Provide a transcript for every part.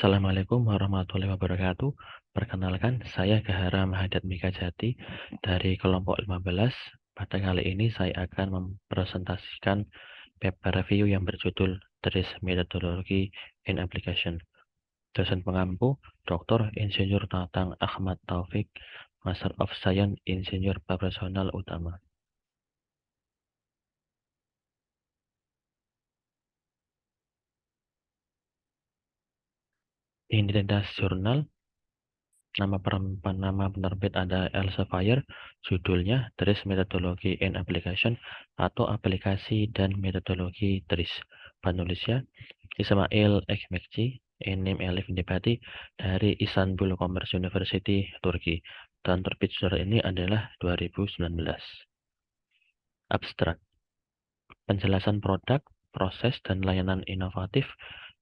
Assalamualaikum warahmatullahi wabarakatuh. Perkenalkan, saya Gahara Mahadat Mikajati dari kelompok 15. Pada kali ini saya akan mempresentasikan paper review yang berjudul TRIS Methodology in Application. Dosen pengampu, Dr. Insinyur Tatang Ahmad Taufik, Master of Science Insinyur Profesional Utama. Identitas jurnal, nama penerbit ada Elsevier, judulnya TRIS Methodology and Application atau aplikasi dan metodologi TRIS. Penulisnya Ismail Ekmekci, Enim Elif Debati dari Istanbul Commerce University, Turki. Dan terbit jurnal ini adalah 2019. Abstrak. Penjelasan produk, proses, dan layanan inovatif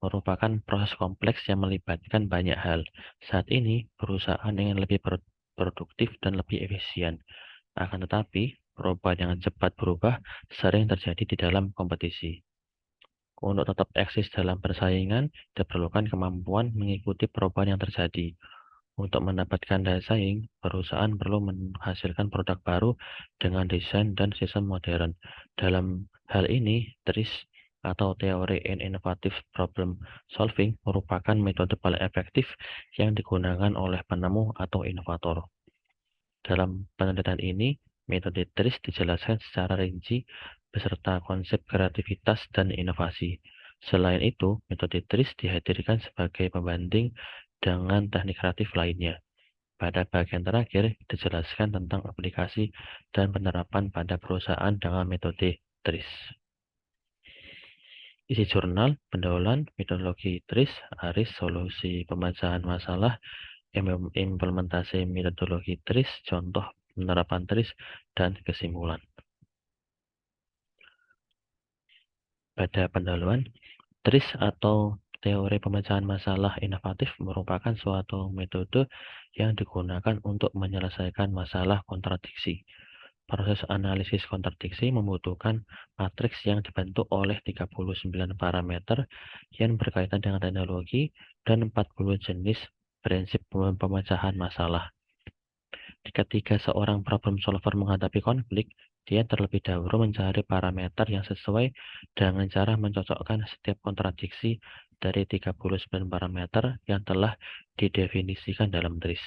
merupakan proses kompleks yang melibatkan banyak hal. Saat ini, perusahaan ingin lebih produktif dan lebih efisien. Akan tetapi, perubahan yang cepat berubah sering terjadi di dalam kompetisi. Untuk tetap eksis dalam persaingan, diperlukan kemampuan mengikuti perubahan yang terjadi. Untuk mendapatkan daya saing, perusahaan perlu menghasilkan produk baru dengan desain dan sistem modern. Dalam hal ini, TRIS atau Teori and Innovative Problem Solving merupakan metode paling efektif yang digunakan oleh penemu atau inovator. Dalam penelitian ini, metode TRIS dijelaskan secara rinci beserta konsep kreativitas dan inovasi. Selain itu, metode TRIS dihadirkan sebagai pembanding dengan teknik kreatif lainnya. Pada bagian terakhir, dijelaskan tentang aplikasi dan penerapan pada perusahaan dengan metode TRIS. Isi jurnal, pendahuluan, metodologi TRIS, ARIS, solusi pemecahan masalah, implementasi metodologi TRIS, contoh penerapan TRIS, dan kesimpulan. Pada pendahuluan, TRIS atau teori pemecahan masalah inovatif merupakan suatu metode yang digunakan untuk menyelesaikan masalah kontradiksi. Proses analisis kontradiksi membutuhkan matriks yang dibentuk oleh 39 parameter yang berkaitan dengan teknologi dan 40 jenis prinsip pemecahan masalah. Ketika seorang problem solver menghadapi konflik, dia terlebih dahulu mencari parameter yang sesuai dengan cara mencocokkan setiap kontradiksi dari 39 parameter yang telah didefinisikan dalam TRIS.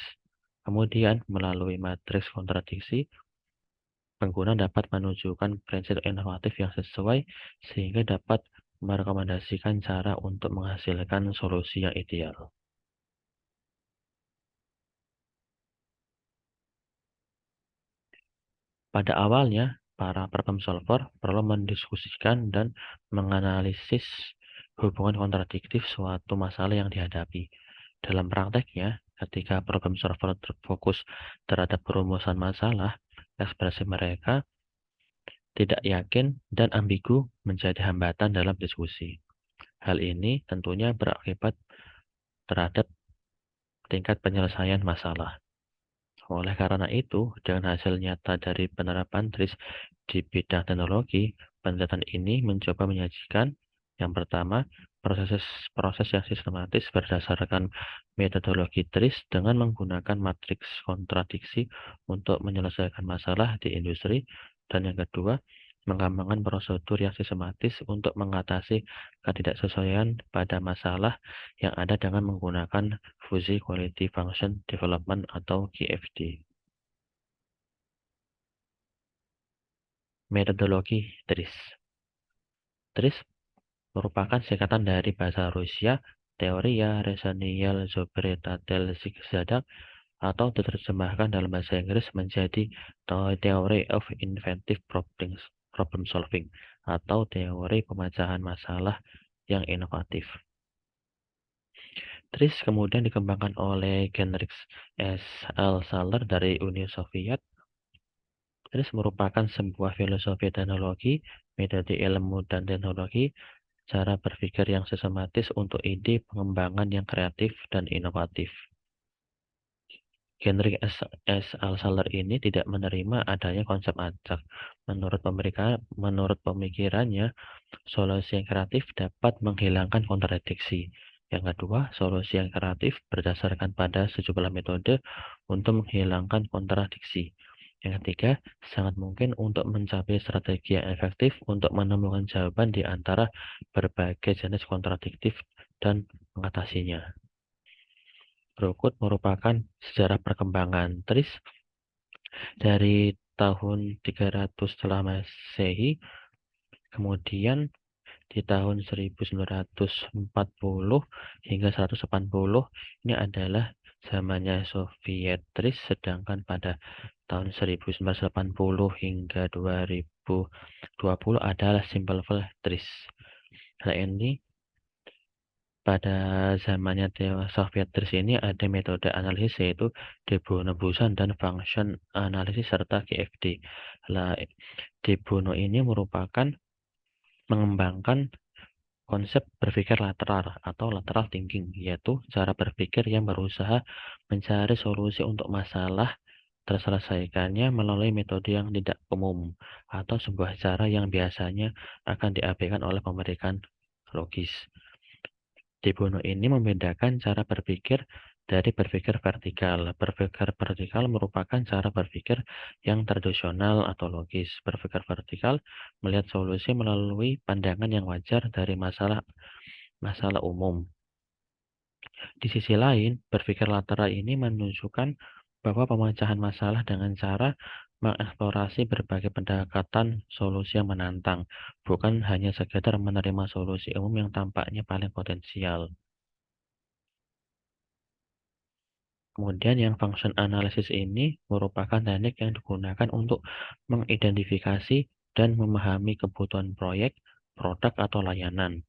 Kemudian, melalui matriks kontradiksi, pengguna dapat menunjukkan prinsip inovatif yang sesuai sehingga dapat merekomendasikan cara untuk menghasilkan solusi yang ideal. Pada awalnya, para problem solver perlu mendiskusikan dan menganalisis hubungan kontradiktif suatu masalah yang dihadapi. Dalam prakteknya, ketika problem solver terfokus terhadap perumusan masalah, ekspresi mereka tidak yakin dan ambigu menjadi hambatan dalam diskusi. Hal ini tentunya berakibat terhadap tingkat penyelesaian masalah. Oleh karena itu, dengan hasil nyata dari penerapan TRIS di bidang teknologi, penelitian ini mencoba menyajikan yang pertama, proses yang sistematis berdasarkan metodologi TRIS dengan menggunakan matriks kontradiksi untuk menyelesaikan masalah di industri, dan yang kedua, mengembangkan prosedur yang sistematis untuk mengatasi ketidaksesuaian pada masalah yang ada dengan menggunakan Fuzzy Quality Function Development atau QFD. Metodologi TRIS. TRIS merupakan singkatan dari bahasa Rusia Teoria Rezoniel Zobretadel Zigzag atau diterjemahkan dalam bahasa Inggris menjadi Theory of Inventive Problem Solving atau teori pemecahan masalah yang inovatif. TRIS kemudian dikembangkan oleh Genrix S. Alsaler dari Uni Soviet. TRIS merupakan sebuah filosofi teknologi, metode ilmu dan teknologi, cara berpikir yang sistematis untuk ide pengembangan yang kreatif dan inovatif. Genrix S. Alsaler ini tidak menerima adanya konsep acak. Menurut pemikirannya, solusi yang kreatif dapat menghilangkan kontradiksi. Yang kedua, solusi yang kreatif berdasarkan pada sejumlah metode untuk menghilangkan kontradiksi. Yang ketiga, sangat mungkin untuk mencapai strategi yang efektif untuk menemukan jawaban di antara berbagai jenis kontradiktif dan mengatasinya. Berikut merupakan sejarah perkembangan TRIS dari tahun 300 setelah Masehi, kemudian di tahun 1940 hingga 180 ini adalah zamannya Soviet TRIS, sedangkan pada tahun 1980 hingga 2020 adalah Simple TRIS. Nah, ini pada zamannya Soviet TRIS ini ada metode analisis yaitu de-Bono-Busan dan function analisis serta GFD. Nah, de-Bono ini merupakan mengembangkan konsep berpikir lateral atau lateral thinking, yaitu cara berpikir yang berusaha mencari solusi untuk masalah terselesaikannya melalui metode yang tidak umum atau sebuah cara yang biasanya akan diabaikan oleh pemeriksaan logis. De Bono ini membedakan cara berpikir dari berpikir vertikal. Berpikir vertikal merupakan cara berpikir yang tradisional atau logis. Berpikir vertikal melihat solusi melalui pandangan yang wajar dari masalah umum. Di sisi lain, berpikir lateral ini menunjukkan bahwa pemecahan masalah dengan cara mengeksplorasi berbagai pendekatan solusi yang menantang, bukan hanya sekedar menerima solusi umum yang tampaknya paling potensial. Kemudian yang function analysis ini merupakan teknik yang digunakan untuk mengidentifikasi dan memahami kebutuhan proyek, produk, atau layanan.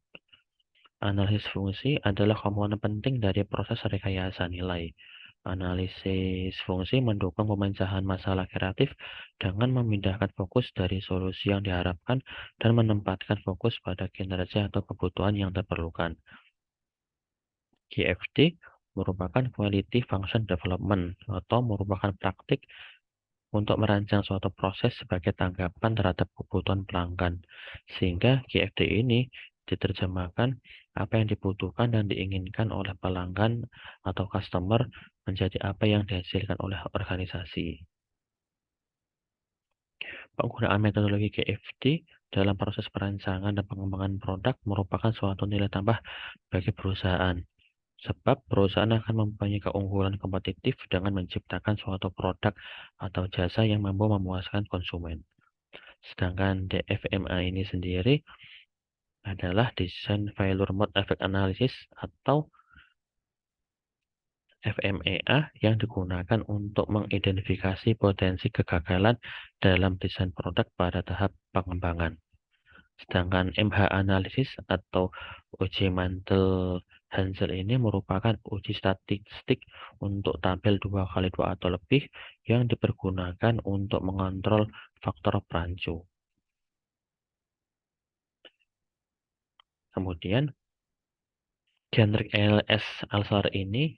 Analisis fungsi adalah komponen penting dari proses rekayasa nilai. Analisis fungsi mendukung pemecahan masalah kreatif dengan memindahkan fokus dari solusi yang diharapkan dan menempatkan fokus pada kinerja atau kebutuhan yang diperlukan. GFD merupakan Quality Function Development atau merupakan praktik untuk merancang suatu proses sebagai tanggapan terhadap kebutuhan pelanggan. Sehingga GFD ini diterjemahkan apa yang dibutuhkan dan diinginkan oleh pelanggan atau customer menjadi apa yang dihasilkan oleh organisasi. Penggunaan metodologi GFD dalam proses perancangan dan pengembangan produk merupakan suatu nilai tambah bagi perusahaan. Sebab perusahaan akan mempunyai keunggulan kompetitif dengan menciptakan suatu produk atau jasa yang mampu memuaskan konsumen. Sedangkan DFMA ini sendiri adalah Design Failure Mode Effect Analysis atau FMEA yang digunakan untuk mengidentifikasi potensi kegagalan dalam desain produk pada tahap pengembangan. Sedangkan MH Analysis atau uji Mantel-Hansel ini merupakan uji statistik untuk tabel 2x2 atau lebih yang dipergunakan untuk mengontrol faktor perancu. Kemudian, Generic LS Alsar ini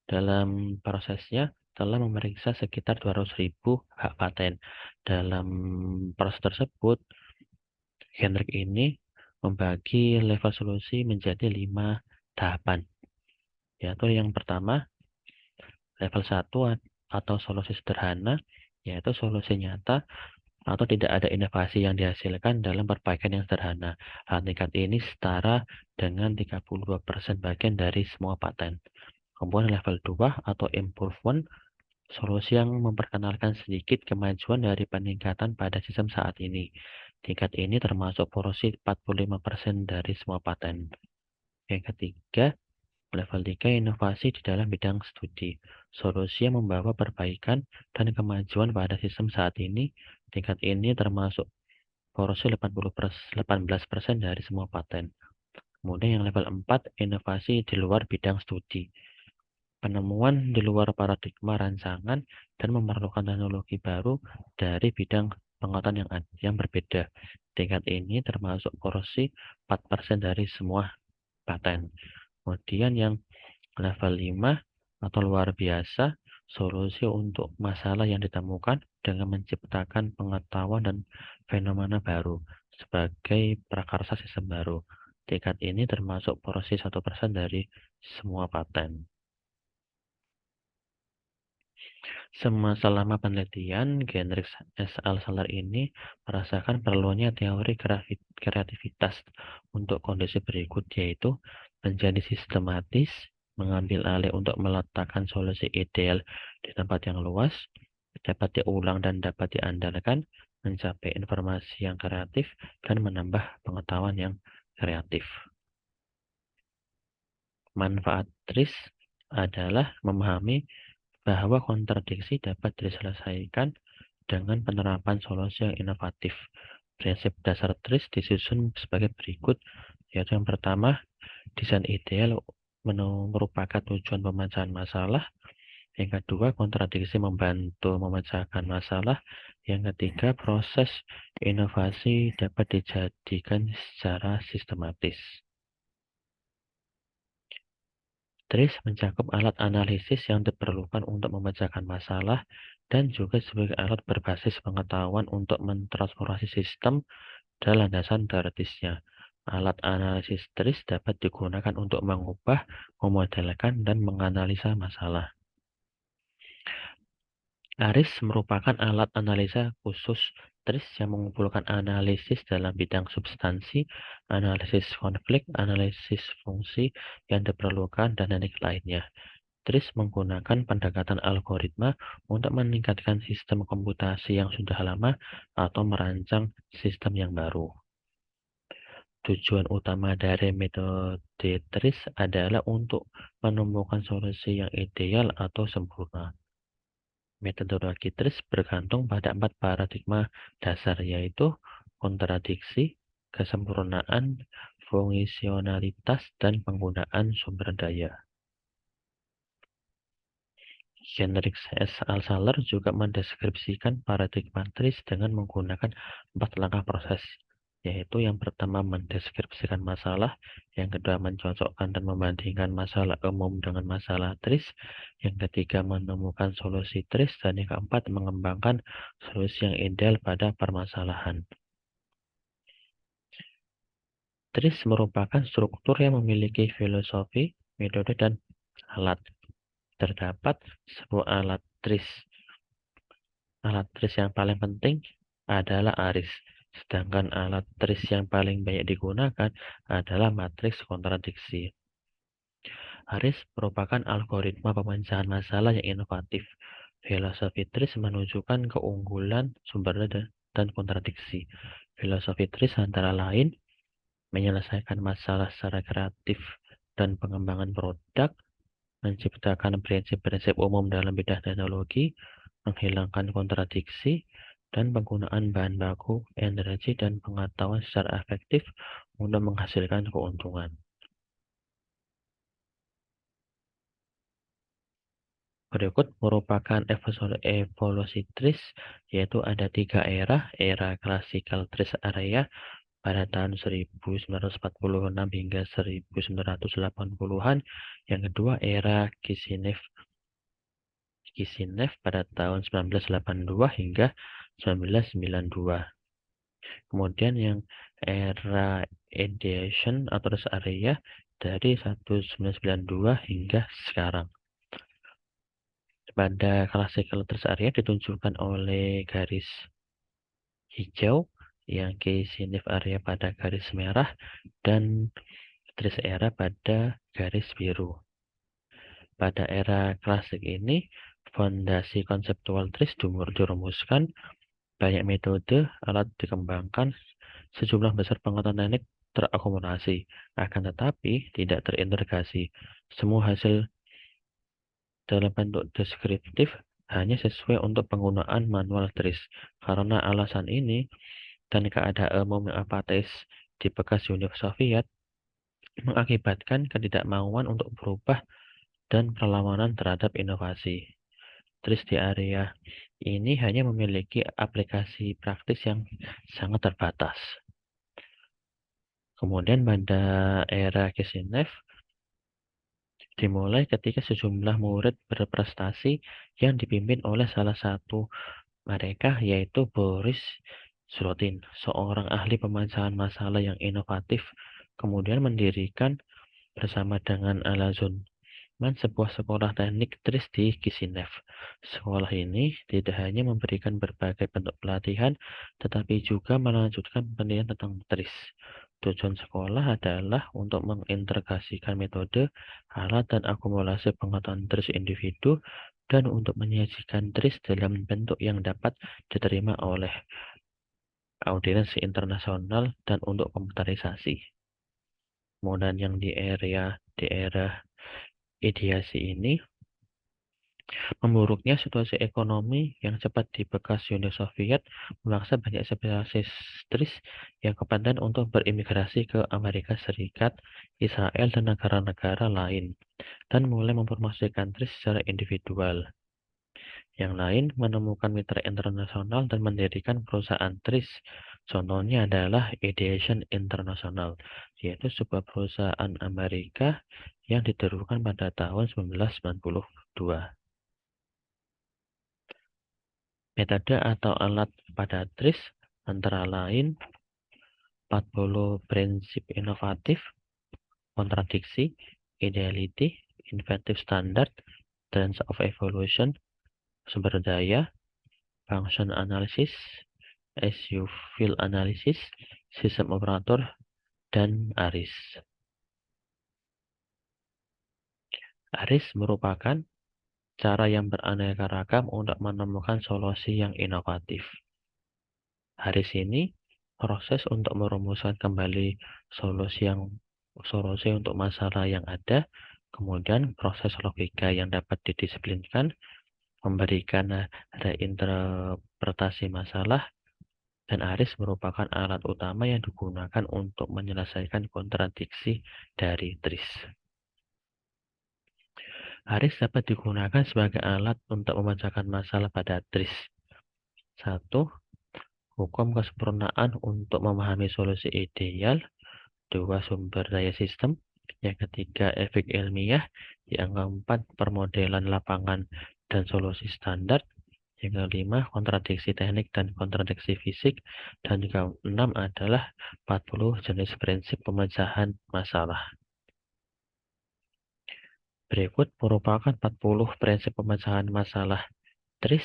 dalam prosesnya telah memeriksa sekitar 200.000 hak paten. Dalam proses tersebut, Generic ini membagi level solusi menjadi 5 tahapan. Yaitu yang pertama, level 1 atau solusi sederhana, yaitu solusi nyata atau tidak ada inovasi yang dihasilkan dalam perbaikan yang sederhana. Tingkat ini setara dengan 32% bagian dari semua paten. Kemudian level 2 atau improvement, solusi yang memperkenalkan sedikit kemajuan dari peningkatan pada sistem saat ini. Tingkat ini termasuk porsi 45% dari semua paten. Yang ketiga, level 3 inovasi di dalam bidang studi. Solusi yang membawa perbaikan dan kemajuan pada sistem saat ini. Tingkat ini termasuk porsi 18% dari semua paten. Kemudian yang level 4, inovasi di luar bidang studi. Penemuan di luar paradigma rancangan dan memerlukan teknologi baru dari bidang pengetahuan yang berbeda. Tingkat ini termasuk porsi 4% dari semua paten. Kemudian yang level 5 atau luar biasa, solusi untuk masalah yang ditemukan dengan menciptakan pengetahuan dan fenomena baru sebagai prakarsa sistem baru. Tingkat ini termasuk porsi 1% dari semua paten. Selama penelitian, Gendrix S. Alsaler ini merasakan perlunya teori kreativitas untuk kondisi berikut, yaitu menjadi sistematis, mengambil alih untuk meletakkan solusi ideal di tempat yang luas, dapat diulang dan dapat diandalkan, mencapai informasi yang kreatif, dan menambah pengetahuan yang kreatif. Manfaat TRIS adalah memahami bahwa kontradiksi dapat diselesaikan dengan penerapan solusi yang inovatif. Prinsip dasar TRIS disusun sebagai berikut, yaitu yang pertama, desain ideal merupakan tujuan pemecahan masalah. Yang kedua, kontradiksi membantu memecahkan masalah. Yang ketiga, proses inovasi dapat dijadikan secara sistematis. TRIS mencakup alat analisis yang diperlukan untuk memecahkan masalah dan juga sebagai alat berbasis pengetahuan untuk mentransformasi sistem dan landasan teoritisnya. Alat analisis TRIS dapat digunakan untuk mengubah, memodelkan, dan menganalisa masalah. ARIS merupakan alat analisa khusus TRIS yang mengumpulkan analisis dalam bidang substansi, analisis konflik, analisis fungsi yang diperlukan, dan teknik lainnya. TRIS menggunakan pendekatan algoritma untuk meningkatkan sistem komputasi yang sudah lama atau merancang sistem yang baru. Tujuan utama dari metode TRIS adalah untuk menemukan solusi yang ideal atau sempurna. Metodologi TRIS bergantung pada 4 paradigma dasar, yaitu kontradiksi, kesempurnaan, fungsionalitas, dan penggunaan sumber daya. Hendrik S. Alsaler juga mendeskripsikan paradigma TRIS dengan menggunakan 4 langkah proses, yaitu yang pertama mendeskripsikan masalah, yang kedua mencocokkan dan membandingkan masalah umum dengan masalah TRIS, yang ketiga menemukan solusi TRIS, dan yang keempat mengembangkan solusi yang ideal pada permasalahan. TRIS merupakan struktur yang memiliki filosofi, metode, dan alat. Terdapat sebuah alat TRIS. Alat TRIS yang paling penting adalah ARIS, sedangkan alat TRIS yang paling banyak digunakan adalah matriks kontradiksi. ARIS merupakan algoritma pemecahan masalah yang inovatif. Filosofi TRIS menunjukkan keunggulan sumber dan kontradiksi. Filosofi TRIS antara lain menyelesaikan masalah secara kreatif dan pengembangan produk, menciptakan prinsip-prinsip umum dalam bidang teknologi, menghilangkan kontradiksi, dan penggunaan bahan baku, energi, dan pengetahuan secara efektif untuk menghasilkan keuntungan. Berikut merupakan evolusi TRIS, yaitu ada 3 era klasikal TRIS area pada tahun 1946 hingga 1980-an. Yang kedua, era Kishinev pada tahun 1982 hingga 1992. Kemudian yang era Edition atau rest area dari 1992 hingga sekarang. Pada classical rest area ditunjukkan oleh garis hijau, yang Kishinev area pada garis merah, dan trace era pada garis biru. Pada era klasik ini, fondasi konseptual TRIS dirumuskan, banyak metode alat dikembangkan, sejumlah besar pengetahuan teknik terakumulasi, akan tetapi tidak terintegrasi. Semua hasil dalam bentuk deskriptif hanya sesuai untuk penggunaan manual TRIS. Karena alasan ini dan keadaan umum yang apatis di bekas Uni Soviet mengakibatkan ketidakmauan untuk berubah dan perlawanan terhadap inovasi. TRIS di area ini hanya memiliki aplikasi praktis yang sangat terbatas. Kemudian pada era Kishinev dimulai ketika sejumlah murid berprestasi yang dipimpin oleh salah satu mereka, yaitu Boris Zlotin, seorang ahli pemecahan masalah yang inovatif kemudian mendirikan bersama dengan Alazon sebuah sekolah teknik TRIS di Kishinev. Sekolah ini tidak hanya memberikan berbagai bentuk pelatihan, tetapi juga melanjutkan penelitian tentang TRIS. Tujuan sekolah adalah untuk mengintegrasikan metode, alat, dan akumulasi pengetahuan TRIS individu, dan untuk menyajikan TRIS dalam bentuk yang dapat diterima oleh audiens internasional dan untuk komputerisasi. Kemudian yang di era ideasi ini, memburuknya situasi ekonomi yang cepat di bekas Uni Soviet memaksa banyak spesialis TRIS yang kompeten untuk berimigrasi ke Amerika Serikat, Israel, dan negara-negara lain, dan mulai mempromosikan TRIS secara individual. Yang lain menemukan mitra internasional dan mendirikan perusahaan TRIS. Contohnya adalah Ideation International, yaitu sebuah perusahaan Amerika yang didirikan pada tahun 1992. Metode atau alat pada TRIS antara lain 40 prinsip inovatif, kontradiksi, ideality, inventive standard, trends of evolution, sumber daya, function analysis, as you feel analysis, sistem operator, dan ARIS. ARIS merupakan cara yang beraneka ragam untuk menemukan solusi yang inovatif. ARIS ini proses untuk merumuskan kembali solusi untuk masalah yang ada, kemudian proses logika yang dapat didisiplinkan, memberikan reinterpretasi masalah, dan ARIS merupakan alat utama yang digunakan untuk menyelesaikan kontradiksi dari TRIS. ARIS dapat digunakan sebagai alat untuk memecahkan masalah pada TRIS. 1. Hukum kesempurnaan untuk memahami solusi ideal. 2. Sumber daya sistem. Yang ketiga, efek ilmiah. Yang keempat, permodelan lapangan dan solusi standar. Yang kelima, kontradiksi teknik dan kontradiksi fisik. Dan juga 6 adalah 40 jenis prinsip pemecahan masalah. Berikut merupakan 40 prinsip pemecahan masalah TRIS,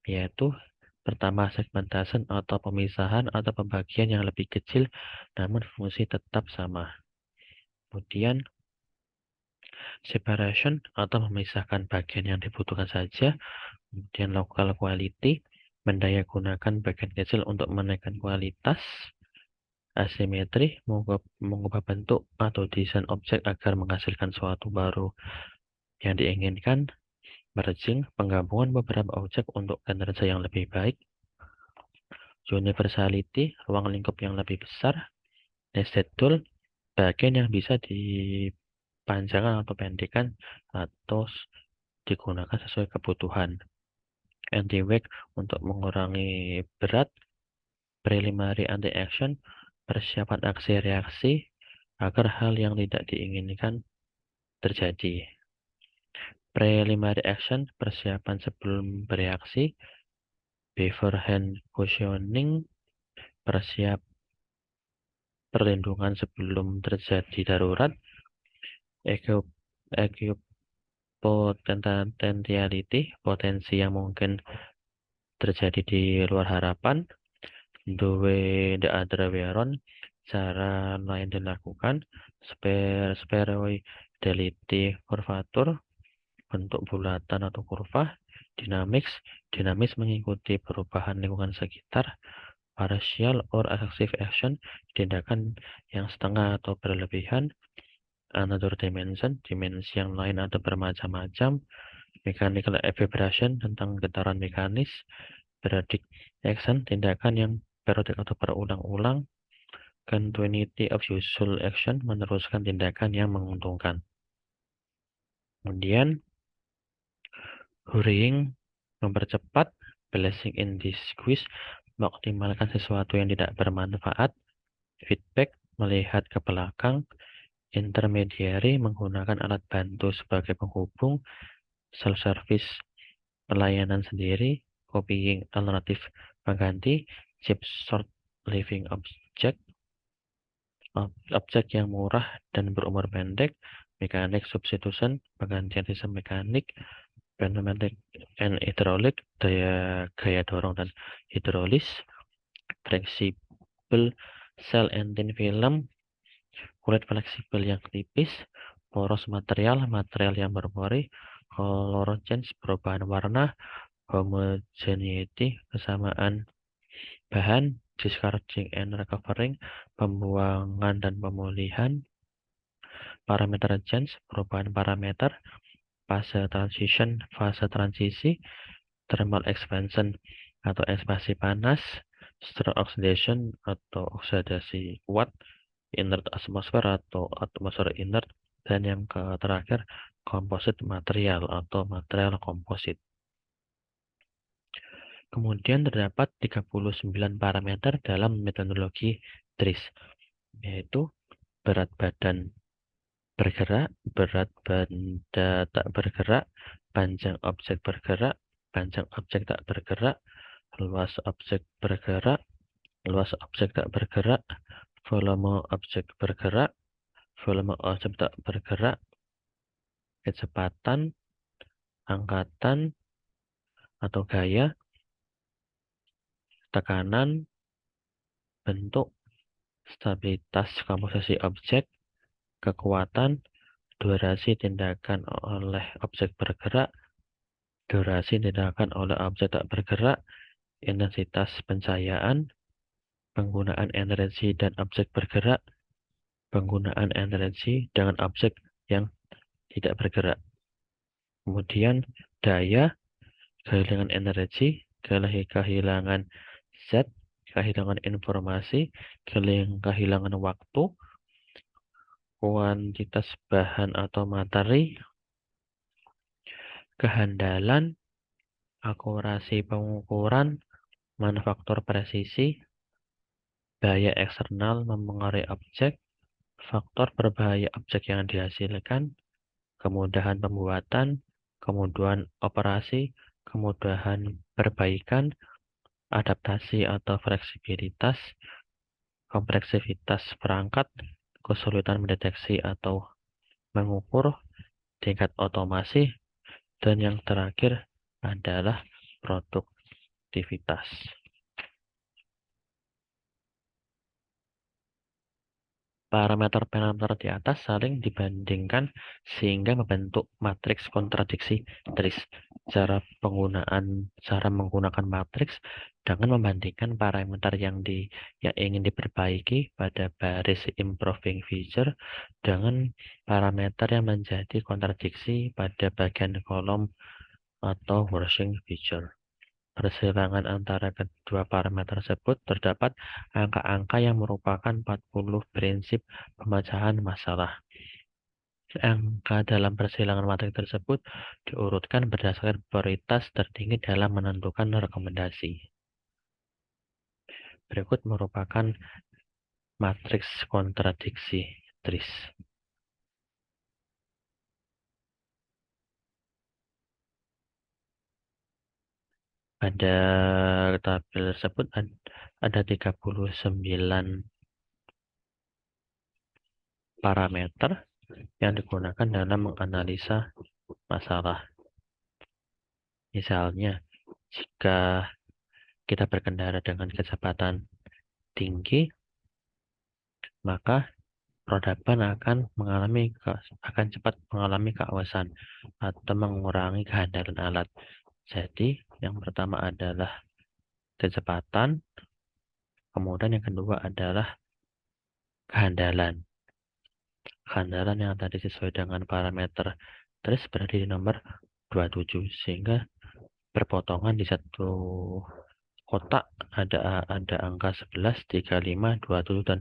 yaitu pertama, segmentation atau pemisahan atau pembagian yang lebih kecil namun fungsi tetap sama. Kemudian separation atau memisahkan bagian yang dibutuhkan saja. Kemudian local quality, mendaya gunakan bagian kecil untuk menaikkan kualitas. Asimetri, mengubah bentuk atau desain objek agar menghasilkan sesuatu baru yang diinginkan. Merging, penggabungan beberapa objek untuk kinerja yang lebih baik. Universality, ruang lingkup yang lebih besar. Nested tool, bagian yang bisa dipanjangkan atau pendekkan atau digunakan sesuai kebutuhan. Anti-wake untuk mengurangi berat. Preliminary anti-action, persiapan aksi reaksi agar hal yang tidak diinginkan terjadi. Preliminary action, persiapan sebelum bereaksi. Beforehand cautioning, perlindungan sebelum terjadi darurat. Potentiality, potensi yang mungkin terjadi di luar harapan. The other way around, cara lain dilakukan. Spheroidality, kurvatur, bentuk bulatan atau kurva. Dinamis mengikuti perubahan lingkungan sekitar. Partial or excessive action, tindakan yang setengah atau berlebihan. Another dimension, dimensi yang lain atau bermacam-macam. Mechanical vibration, tentang getaran mekanis. Periodic action, tindakan yang periodik atau berulang-ulang. Continuity of usual action, meneruskan tindakan yang menguntungkan. Kemudian hurrying, mempercepat. Blessing in disguise, mengoptimalkan sesuatu yang tidak bermanfaat. Feedback, melihat ke belakang. Intermediary, menggunakan alat bantu sebagai penghubung. Self-service, pelayanan sendiri. Copying, alternatif pengganti. Chip sort living object. Objek yang murah dan berumur pendek, mekanik substitution, penggantian sistem mekanik, pneumatik and hydraulic, gaya dorong dan hidrolis, fleksibel sel and thin film, kulit fleksibel yang tipis, poros material, material yang berpori, color change, perubahan warna, homogeneity, kesamaan bahan, discharging and recovering, pembuangan dan pemulihan, parameter change, perubahan parameter, fase transition, fase transisi, thermal expansion atau ekspansi panas, stroke oxidation atau oksidasi kuat, inert atmosfer atau atmosfer inert, dan yang terakhir komposit material atau material komposit. Kemudian terdapat 39 parameter dalam metodologi TRIS, yaitu berat badan bergerak, berat benda tak bergerak, panjang objek bergerak, panjang objek tak bergerak, luas objek bergerak, luas objek tak bergerak, volume objek bergerak, volume objek tak bergerak, kecepatan, angkatan atau gaya, tekanan, bentuk, stabilitas komposisi objek, kekuatan, durasi tindakan oleh objek bergerak, durasi tindakan oleh objek tak bergerak, intensitas pencahayaan, penggunaan energi dan objek bergerak, penggunaan energi dengan objek yang tidak bergerak. Kemudian daya, kehilangan energi, kehilangan zat, kehilangan informasi, kehilangan waktu, kuantitas bahan atau materi, kehandalan, akurasi pengukuran, manufaktur presisi, bahaya eksternal mempengaruhi objek, faktor berbahaya objek yang dihasilkan, kemudahan pembuatan, kemudahan operasi, kemudahan perbaikan, adaptasi atau fleksibilitas, kompleksitas perangkat, kesulitan mendeteksi atau mengukur, tingkat otomasi, dan yang terakhir adalah produktivitas. Parameter-parameter di atas saling dibandingkan sehingga membentuk matriks kontradiksi TRIS. Cara menggunakan matriks dengan membandingkan parameter yang ingin diperbaiki pada baris improving feature dengan parameter yang menjadi kontradiksi pada bagian kolom atau worsening feature. Perselangan antara kedua parameter tersebut terdapat angka-angka yang merupakan 40 prinsip pemecahan masalah. Angka dalam persilangan matriks tersebut diurutkan berdasarkan prioritas tertinggi dalam menentukan rekomendasi. Berikut merupakan matriks kontradiksi TRIS. Pada tabel tersebut ada 39 parameter yang digunakan dalam menganalisa masalah. Misalnya, jika kita berkendara dengan kecepatan tinggi, maka roda ban akan cepat mengalami keawasan atau mengurangi kehandalan alat. Jadi, yang pertama adalah kecepatan, kemudian yang kedua adalah kehandalan. Kehandalan yang tadi sesuai dengan parameter TRIS berada di nomor 27, sehingga berpotongan di satu kotak ada angka 11, 35, 27, dan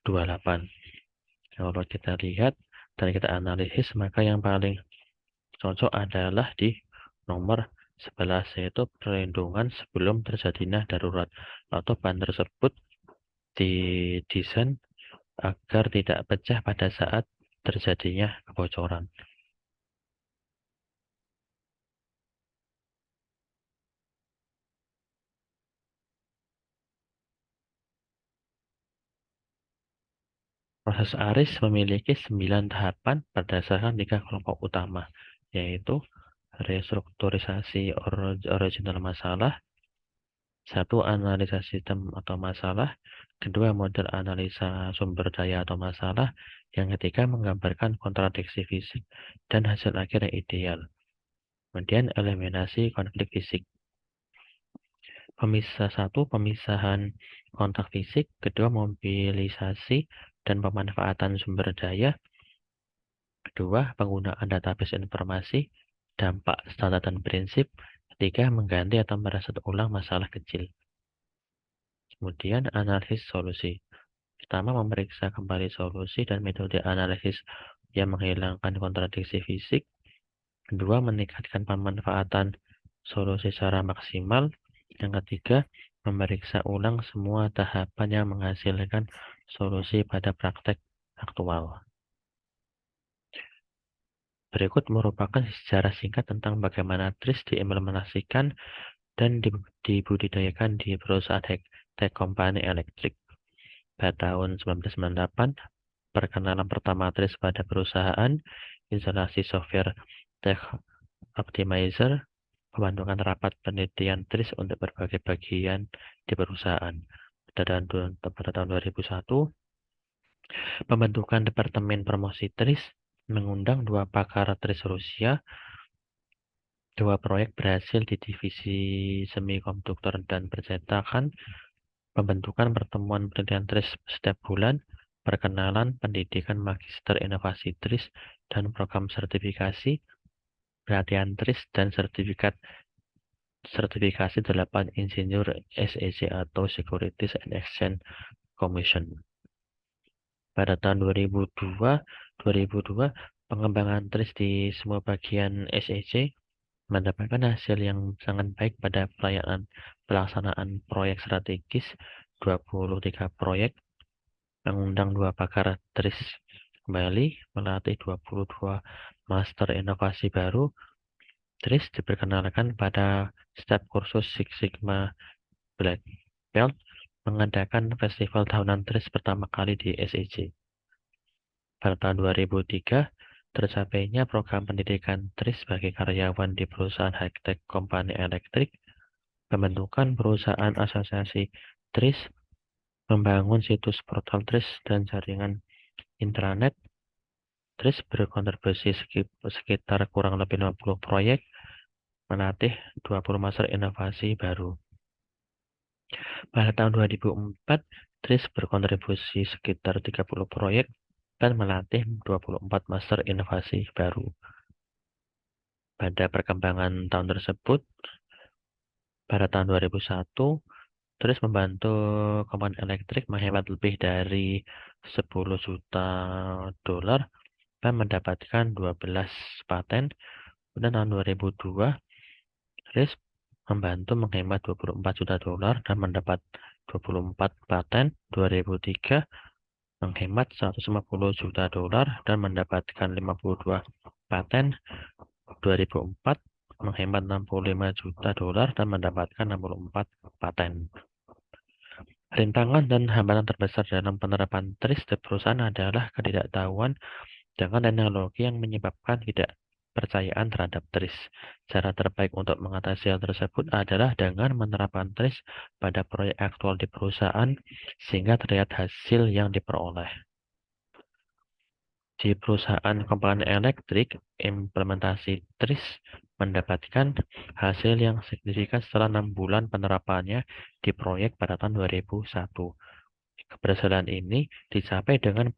28. Kalau kita lihat dan kita analisis, maka yang paling cocok adalah di nomor 11, yaitu perlindungan sebelum terjadinya darurat, atau ban tersebut didesain agar tidak pecah pada saat terjadinya kebocoran. Proses ARIS memiliki 9 tahapan berdasarkan 3 kelompok utama, yaitu restrukturisasi original masalah, satu, analisa sistem atau masalah, kedua, model analisa sumber daya atau masalah, yang ketiga, menggambarkan kontradiksi fisik, dan hasil akhir yang ideal. Kemudian, eliminasi konflik fisik. Pemisahan kontak fisik, kedua, mobilisasi dan pemanfaatan sumber daya, kedua, penggunaan database informasi, dampak, standar, dan prinsip, ketiga, mengganti atau mereset ulang masalah kecil. Kemudian, analisis solusi. Pertama, memeriksa kembali solusi dan metode analisis yang menghilangkan kontradiksi fisik. Kedua, meningkatkan pemanfaatan solusi secara maksimal. Yang ketiga, memeriksa ulang semua tahapan yang menghasilkan solusi pada praktek aktual. Berikut merupakan sejarah singkat tentang bagaimana TRIS diimplementasikan dan dibudidayakan di perusahaan Tech Company Electric. Pada tahun 1998, perkenalan pertama TRIS pada perusahaan, instalasi software Tech Optimizer, pembentukan rapat penelitian TRIS untuk berbagai bagian di perusahaan. Pada tahun 2001, pembentukan Departemen Promosi TRIS mengundang 2 pakar TRIS Rusia. 2 proyek berhasil di divisi semikonduktor dan percetakan. Pembentukan pertemuan penelitian TRIS setiap bulan, perkenalan pendidikan magister inovasi TRIS dan program sertifikasi, pelatihan TRIS dan sertifikasi 8 insinyur SEC atau Securities and Exchange Commission. Pada tahun 2002, pengembangan TRIS di semua bagian SEC mendapatkan hasil yang sangat baik pada pelaksanaan proyek strategis, 23 proyek, mengundang 2 pakar TRIS kembali, melatih 22 master inovasi baru. TRIS diperkenalkan pada setiap kursus Six Sigma Black Belt, mengadakan festival tahunan TRIS pertama kali di SEC. Pada tahun 2003, tercapainya program pendidikan TRIS bagi karyawan di perusahaan high-tech Company Electric, pembentukan perusahaan asosiasi TRIS, membangun situs portal TRIS dan jaringan intranet. TRIS berkontribusi sekitar kurang lebih 50 proyek, melatih 20 master inovasi baru. Pada tahun 2004, TRIS berkontribusi sekitar 30 proyek dan melatih 24 master inovasi baru. Pada perkembangan tahun tersebut, pada tahun 2001, TRIS membantu Company Electric menghemat lebih dari 10 juta dolar dan mendapatkan 12 paten. Pada tahun 2002, TRIS membantu menghemat 24 juta dolar dan mendapat 24 paten. 2003, menghemat 150 juta dolar dan mendapatkan 52 paten. 2004, menghemat 65 juta dolar dan mendapatkan 64 paten. Rintangan dan hambatan terbesar dalam penerapan TRIS di perusahaan adalah ketidaktahuan dengan teknologi yang menyebabkan ketidakpercayaan terhadap TRIS. Cara terbaik untuk mengatasi hal tersebut adalah dengan menerapkan TRIS pada proyek aktual di perusahaan sehingga terlihat hasil yang diperoleh. Di perusahaan Company Electric, implementasi TRIS mendapatkan hasil yang signifikan setelah 6 bulan penerapannya di proyek pada tahun 2001. Keberhasilan ini dicapai dengan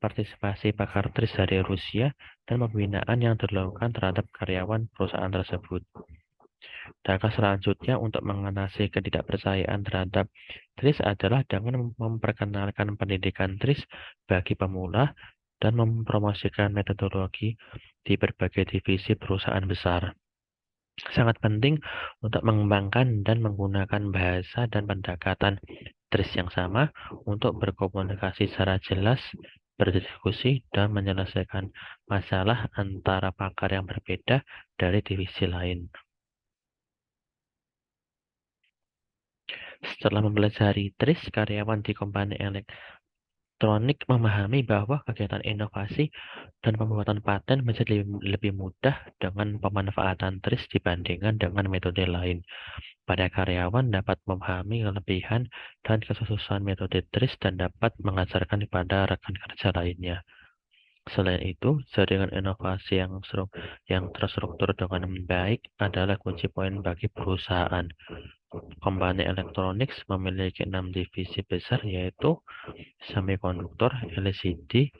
partisipasi pakar TRIS dari Rusia dan pembinaan yang dilakukan terhadap karyawan perusahaan tersebut. Langkah selanjutnya untuk mengatasi ketidakpercayaan terhadap TRIS adalah dengan memperkenalkan pendidikan TRIS bagi pemula dan mempromosikan metodologi di berbagai divisi perusahaan besar. Sangat penting untuk mengembangkan dan menggunakan bahasa dan pendekatan TRIS yang sama untuk berkomunikasi secara jelas, berdiskusi, dan menyelesaikan masalah antara pakar yang berbeda dari divisi lain. Setelah mempelajari TRIS, karyawan di Company elektronik memahami bahwa kegiatan inovasi dan pembuatan paten menjadi lebih mudah dengan pemanfaatan TRIS dibandingkan dengan metode lain. Pada karyawan dapat memahami kelebihan dan kesusahan metode TRIS dan dapat mengajarkan kepada rekan kerja lainnya. Selain itu, jaringan inovasi yang terstruktur dengan baik adalah kunci poin bagi perusahaan. Company Electronics memiliki 6 divisi besar, yaitu semikonduktor, LCD,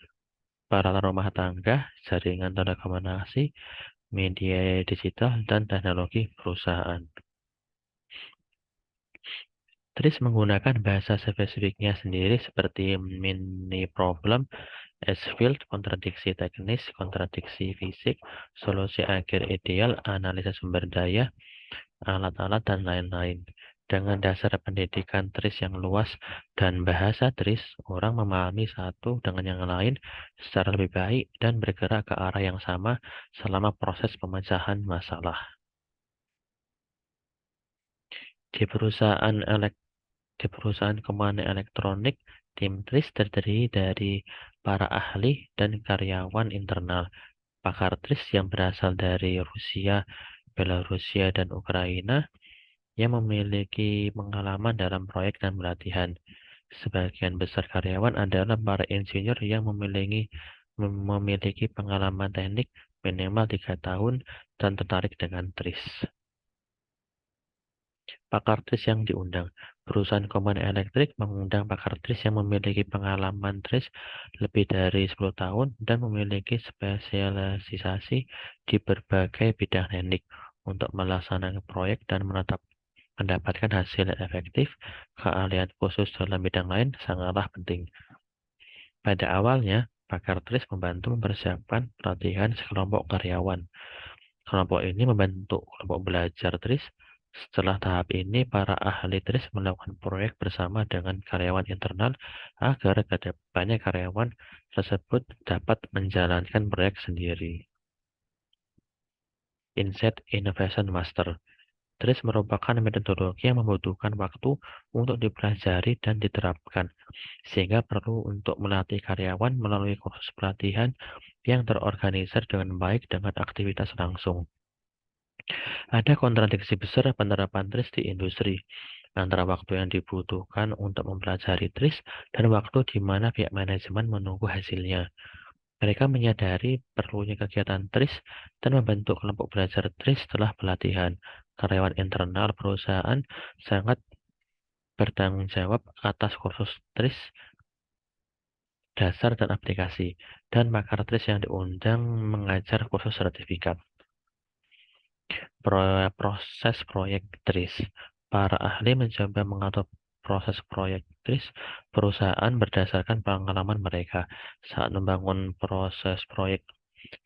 peralatan rumah tangga, jaringan telekomunikasi, media digital, dan teknologi perusahaan. TRIS menggunakan bahasa spesifiknya sendiri seperti mini problem, S-field, kontradiksi teknis, kontradiksi fisik, solusi akhir ideal, analisis sumber daya, alat-alat, dan lain-lain. Dengan dasar pendidikan TRIS yang luas dan bahasa TRIS, orang memahami satu dengan yang lain secara lebih baik dan bergerak ke arah yang sama selama proses pemecahan masalah. Di perusahaan komponen elektronik, tim TRIS terdiri dari para ahli dan karyawan internal. Pakar TRIS yang berasal dari Rusia, Belarusia, dan Ukraina yang memiliki pengalaman dalam proyek dan pelatihan. Sebagian besar karyawan adalah para insinyur yang memiliki pengalaman teknik minimal 3 tahun dan tertarik dengan TRIS. Pakar TRIS yang diundang. Perusahaan komponen elektrik mengundang pakar TRIS yang memiliki pengalaman TRIS lebih dari 10 tahun dan memiliki spesialisasi di berbagai bidang teknik untuk melaksanakan proyek dan mendapatkan hasil yang efektif. Keahlian khusus dalam bidang lain sangatlah penting. Pada awalnya, pakar TRIS membantu mempersiapkan pelatihan sekelompok karyawan. Kelompok ini membentuk kelompok belajar TRIS. Setelah tahap ini, para ahli TRIS melakukan proyek bersama dengan karyawan internal agar banyak karyawan tersebut dapat menjalankan proyek sendiri. Insight Innovation Master. TRIS merupakan metodologi yang membutuhkan waktu untuk dipelajari dan diterapkan, sehingga perlu untuk melatih karyawan melalui kursus pelatihan yang terorganisir dengan baik dengan aktivitas langsung. Ada kontradiksi besar penerapan TRIS di industri, antara waktu yang dibutuhkan untuk mempelajari TRIS dan waktu di mana pihak manajemen menunggu hasilnya. Mereka menyadari perlunya kegiatan TRIS dan membentuk kelompok belajar TRIS setelah pelatihan. Karyawan internal perusahaan sangat bertanggung jawab atas kursus TRIS dasar dan aplikasi, dan pakar TRIS yang diundang mengajar kursus sertifikat. Proses proyek TRIS. Para ahli mencoba mengatur proses proyek TRIS perusahaan berdasarkan pengalaman mereka. Saat membangun proses proyek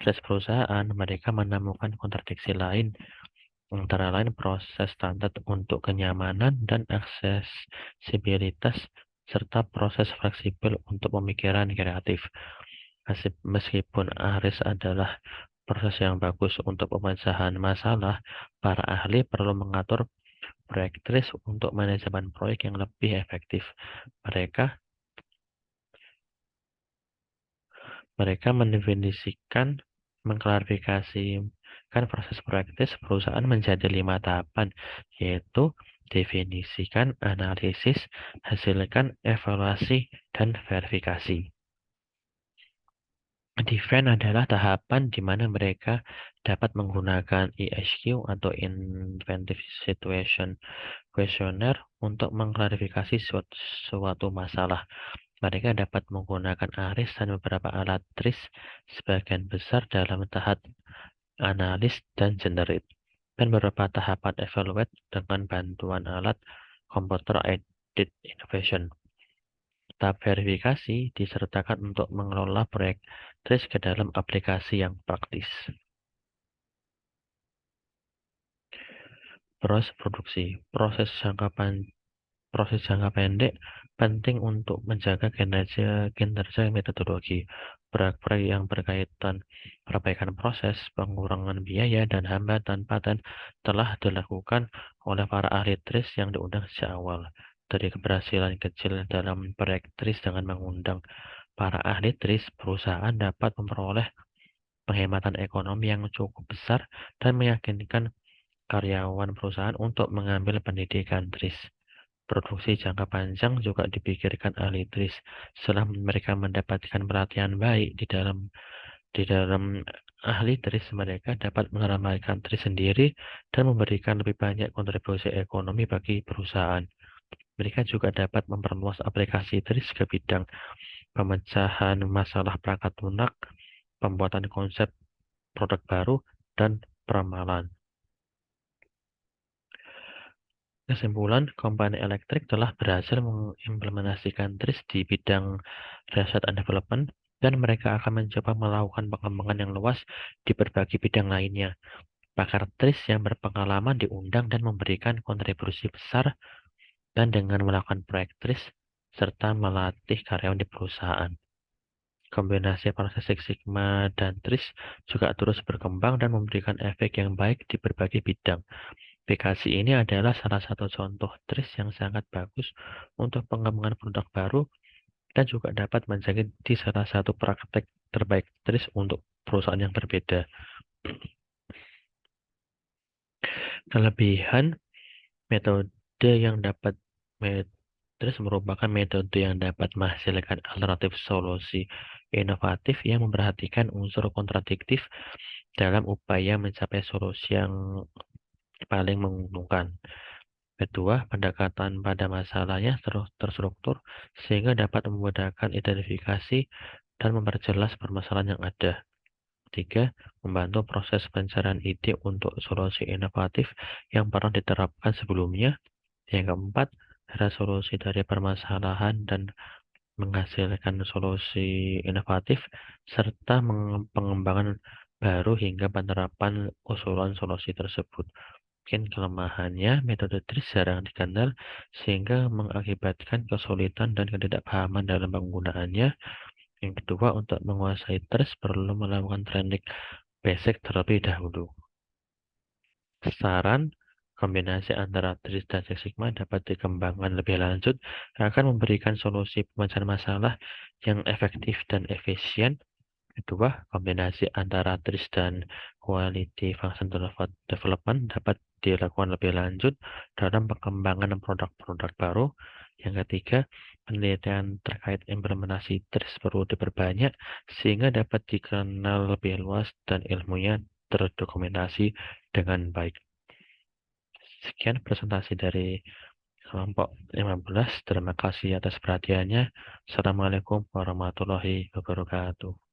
TRIS perusahaan, mereka menemukan kontradiksi lain, antara lain proses standar untuk kenyamanan dan aksesibilitas, serta proses fleksibel untuk pemikiran kreatif. Meskipun ARIS adalah proses yang bagus untuk pemecahan masalah, para ahli perlu mengatur proyek TRIS untuk manajemen proyek yang lebih efektif. Mereka mendefinisikan, mengklarifikasikan proses proyek TRIS perusahaan menjadi 5 tahapan, yaitu definisikan, analisis, hasilkan, evaluasi, dan verifikasi. Define adalah tahapan di mana mereka dapat menggunakan ISQ atau Inventive Situation Questionnaire untuk mengklarifikasi suatu masalah. Mereka dapat menggunakan ARIS dan beberapa alat TRIS sebagian besar dalam tahap analis dan generate, dan beberapa tahapan evaluate dengan bantuan alat Computer Aided Innovation. Tahap verifikasi disertakan untuk mengelola proyek TRIS ke dalam aplikasi yang praktis. Proses produksi. Proses jangka pendek penting untuk menjaga kinerja metodologi. Proyek-proyek yang berkaitan perbaikan proses, pengurangan biaya, dan hambatan paten telah dilakukan oleh para ahli TRIS yang diundang sejak awal. dari keberhasilan kecil dalam proyek TRIS dengan mengundang para ahli TRIS, perusahaan dapat memperoleh penghematan ekonomi yang cukup besar dan meyakinkan karyawan perusahaan untuk mengambil pendidikan TRIS. Produksi jangka panjang juga dipikirkan ahli TRIS. Setelah mereka mendapatkan pelatihan baik di dalam ahli TRIS, mereka dapat mengembangkan TRIS sendiri dan memberikan lebih banyak kontribusi ekonomi bagi perusahaan. Mereka juga dapat memperluas aplikasi TRIS ke bidang pemecahan masalah perangkat lunak, pembuatan konsep produk baru, dan peramalan. Kesimpulan, kompani elektrik telah berhasil mengimplementasikan TRIS di bidang research and development, dan mereka akan mencoba melakukan pengembangan yang luas di berbagai bidang lainnya. Pakar TRIS yang berpengalaman diundang dan memberikan kontribusi besar dan dengan melakukan proyek TRIS serta melatih karyawan di perusahaan. Kombinasi proses Six Sigma dan TRIS juga terus berkembang dan memberikan efek yang baik di berbagai bidang. Aplikasi ini adalah salah satu contoh TRIS yang sangat bagus untuk pengembangan produk baru dan juga dapat menjadi salah satu praktek terbaik TRIS untuk perusahaan yang berbeda. Kelebihan metode yang dapat TRIS merupakan metode yang dapat menghasilkan alternatif solusi inovatif yang memperhatikan unsur kontradiktif dalam upaya mencapai solusi yang paling menguntungkan. Kedua, pendekatan pada masalahnya terstruktur sehingga dapat memudahkan identifikasi dan memperjelas permasalahan yang ada. Tiga, membantu proses pencarian ide untuk solusi inovatif yang pernah diterapkan sebelumnya. Yang keempat, resolusi dari permasalahan dan menghasilkan solusi inovatif serta pengembangan baru hingga penerapan usulan solusi tersebut. Mungkin kelemahannya, metode TRIS jarang dikenal sehingga mengakibatkan kesulitan dan ketidakpahaman dalam penggunaannya. Yang kedua, untuk menguasai TRIS perlu melakukan training basic terlebih dahulu. Saran, kombinasi antara TRIS dan Six Sigma dapat dikembangkan lebih lanjut akan memberikan solusi pemecahan masalah yang efektif dan efisien. Kedua, kombinasi antara TRIS dan Quality Function Development dapat dilakukan lebih lanjut dalam pengembangan produk-produk baru. Yang ketiga, penelitian terkait implementasi TRIS perlu diperbanyak sehingga dapat dikenal lebih luas dan ilmunya terdokumentasi dengan baik. Sekian presentasi dari kelompok 15. Terima kasih atas perhatiannya. Assalamualaikum warahmatullahi wabarakatuh.